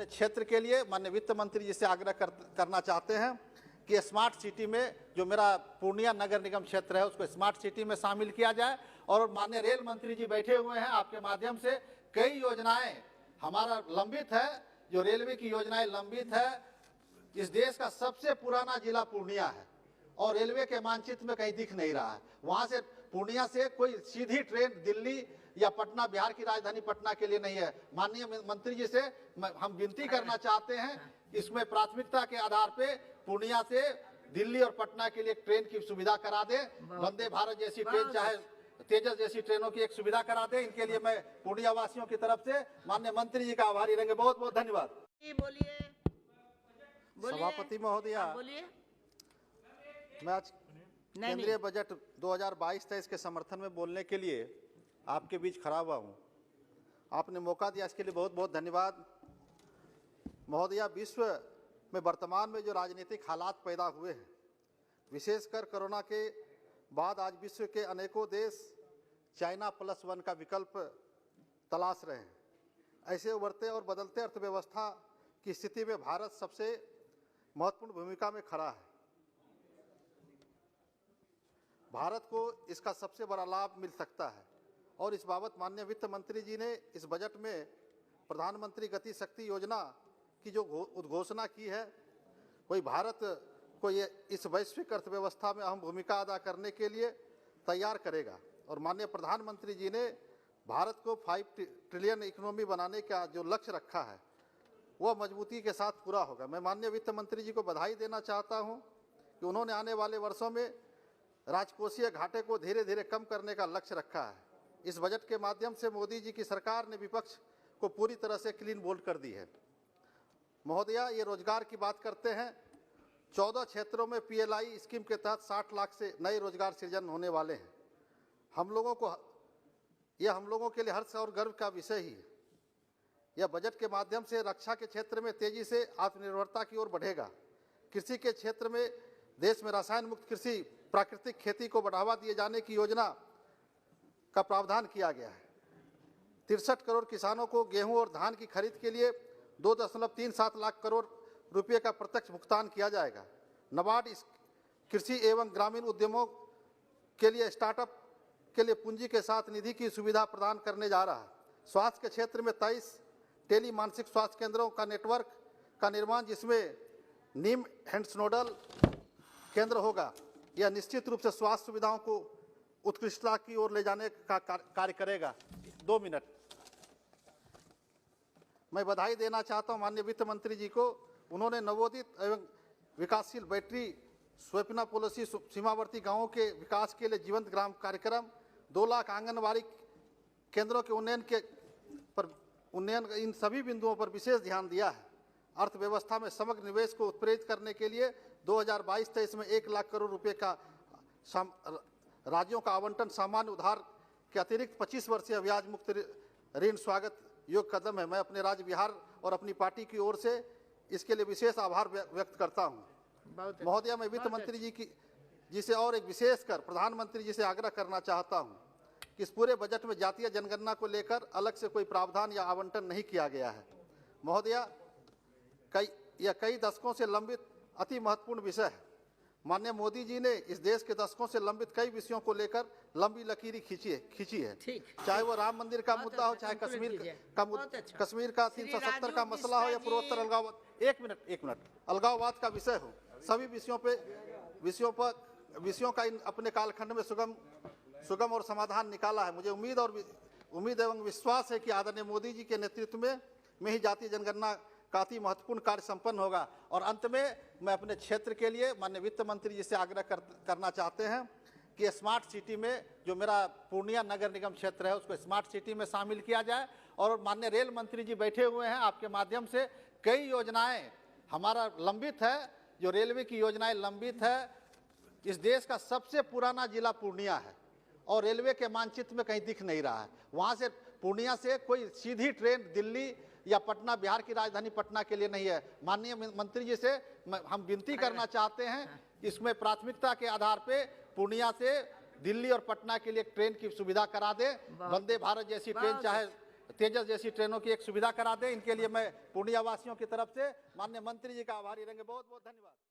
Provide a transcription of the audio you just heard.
क्षेत्र के लिए माननीय वित्त मंत्री जी से आग्रह करना चाहते हैं कि स्मार्ट सिटी में जो मेरा पूर्णिया नगर निगम क्षेत्र है उसको स्मार्ट सिटी में शामिल किया जाए। और माननीय रेल मंत्री जी बैठे हुए हैं, आपके माध्यम से कई योजनाएं हमारा लंबित है, जो रेलवे की योजनाएं लंबित है। इस देश का सबसे पुराना जिला पूर्णिया है और रेलवे के मानचित्र में कहीं दिख नहीं रहा है। वहां से पूर्णिया से कोई सीधी ट्रेन दिल्ली या पटना, बिहार की राजधानी पटना के लिए नहीं है। माननीय मंत्री जी से हम विनती करना चाहते हैं, इसमें प्राथमिकता के आधार पे पूर्णिया से दिल्ली और पटना के लिए ट्रेन की सुविधा करा दे। वंदे भारत जैसी ट्रेन, चाहे तेजस जैसी ट्रेनों की एक सुविधा करा दे। इनके लिए मैं पूर्णिया वासियों की तरफ से माननीय मंत्री जी का आभारी रहेंगे। बहुत बहुत धन्यवाद। बोलिए सभापति महोदया, बोलिए। मैं आज केंद्रीय बजट 2022-23 के समर्थन में बोलने के लिए आपके बीच खड़ा हुआ हूँ। आपने मौका दिया, इसके लिए बहुत बहुत धन्यवाद। महोदया, विश्व में वर्तमान में जो राजनीतिक हालात पैदा हुए हैं, विशेषकर कोरोना के बाद आज विश्व के अनेकों देश चाइना +1 का विकल्प तलाश रहे हैं। ऐसे उभरते और बदलते अर्थव्यवस्था की स्थिति में भारत सबसे महत्वपूर्ण भूमिका में खड़ा है। भारत को इसका सबसे बड़ा लाभ मिल सकता है और इस बाबत माननीय वित्त मंत्री जी ने इस बजट में प्रधानमंत्री गति शक्ति योजना की जो उद्घोषणा की है, वही भारत को ये इस वैश्विक अर्थव्यवस्था में अहम भूमिका अदा करने के लिए तैयार करेगा। और माननीय प्रधानमंत्री जी ने भारत को 5 ट्रिलियन इकोनॉमी बनाने का जो लक्ष्य रखा है वह मजबूती के साथ पूरा होगा। मैं माननीय वित्त मंत्री जी को बधाई देना चाहता हूं कि उन्होंने आने वाले वर्षों में राजकोषीय घाटे को धीरे धीरे कम करने का लक्ष्य रखा है। इस बजट के माध्यम से मोदी जी की सरकार ने विपक्ष को पूरी तरह से क्लीन बोल्ड कर दी है। महोदया, ये रोजगार की बात करते हैं। 14 क्षेत्रों में PLI स्कीम के तहत 60 लाख से नए रोजगार सृजन होने वाले हैं। हम लोगों के लिए हर्ष और गर्व का विषय ही है। यह बजट के माध्यम से रक्षा के क्षेत्र में तेजी से आत्मनिर्भरता की ओर बढ़ेगा। कृषि के क्षेत्र में देश में रसायन मुक्त कृषि, प्राकृतिक खेती को बढ़ावा दिए जाने की योजना का प्रावधान किया गया है। 63 करोड़ किसानों को गेहूं और धान की खरीद के लिए 2.37 लाख करोड़ रुपए का प्रत्यक्ष भुगतान किया जाएगा। नाबार्ड कृषि एवं ग्रामीण उद्यमों के लिए स्टार्टअप के लिए पूंजी के साथ निधि की सुविधा प्रदान करने जा रहा है। स्वास्थ्य के क्षेत्र में 23 टेली मानसिक स्वास्थ्य केंद्रों का नेटवर्क का निर्माण, जिसमें नीम हैंड्स नोडल केंद्र होगा। यह निश्चित रूप से स्वास्थ्य सुविधाओं को उत्कृष्टता की ओर ले जाने का कार्य करेगा। 2 मिनट मैं बधाई देना चाहता हूं माननीय वित्त मंत्री जी को। उन्होंने नवोदित एवं विकासशील बैटरी स्वप्ना पॉलिसी, सीमावर्ती गांवों के विकास के लिए जीवंत ग्राम कार्यक्रम, 2 लाख आंगनबाड़ी केंद्रों के उन्नयन, इन सभी बिंदुओं पर विशेष ध्यान दिया है। अर्थव्यवस्था में समग्र निवेश को उत्प्रेरित करने के लिए 2022-23 में 1 लाख करोड़ रुपए का राज्यों का आवंटन सामान्य उधार के अतिरिक्त 25 वर्षीय ब्याज मुक्त ऋण स्वागत योग्य कदम है। मैं अपने राज्य बिहार और अपनी पार्टी की ओर से इसके लिए विशेष आभार व्यक्त करता हूं। महोदया, मैं वित्त मंत्री जी से और एक विशेषकर प्रधानमंत्री जी से आग्रह करना चाहता हूं कि इस पूरे बजट में जातीय जनगणना को लेकर अलग से कोई प्रावधान या आवंटन नहीं किया गया है। महोदया, कई दशकों से लंबित अति महत्वपूर्ण विषय है। माननीय मोदी जी ने इस देश के दशकों से लंबित कई विषयों को लेकर लंबी लकीर खींची है। चाहे वो राम मंदिर का मुद्दा हो, चाहे कश्मीर का 370 का मसला हो, या पूर्वोत्तर अलगाववाद, एक मिनट अलगाववाद का विषय हो, सभी विषयों का अपने कालखंड में सुगम और समाधान निकाला है। मुझे उम्मीद एवं विश्वास है कि आदरणीय मोदी जी के नेतृत्व में ही जातीय जनगणना का अति महत्वपूर्ण कार्य संपन्न होगा। और अंत में मैं अपने क्षेत्र के लिए माननीय वित्त मंत्री जी से आग्रह करना चाहते हैं कि स्मार्ट सिटी में जो मेरा पूर्णिया नगर निगम क्षेत्र है उसको स्मार्ट सिटी में शामिल किया जाए। और माननीय रेल मंत्री जी बैठे हुए हैं, आपके माध्यम से कई योजनाएं हमारा लंबित है, जो रेलवे की योजनाएं लंबित है। इस देश का सबसे पुराना जिला पूर्णिया है और रेलवे के मानचित्र में कहीं दिख नहीं रहा है। वहां से पूर्णिया से कोई सीधी ट्रेन दिल्ली या पटना, बिहार की राजधानी पटना के लिए नहीं है। माननीय मंत्री जी से हम विनती करना चाहते हैं, इसमें प्राथमिकता के आधार पे पूर्णिया से दिल्ली और पटना के लिए ट्रेन की सुविधा करा दे। वंदे भारत जैसी ट्रेन, चाहे तेजस जैसी ट्रेनों की एक सुविधा करा दें। इनके लिए मैं पूर्णिया वासियों की तरफ से माननीय मंत्री जी का आभारी रहेंगे। बहुत बहुत धन्यवाद।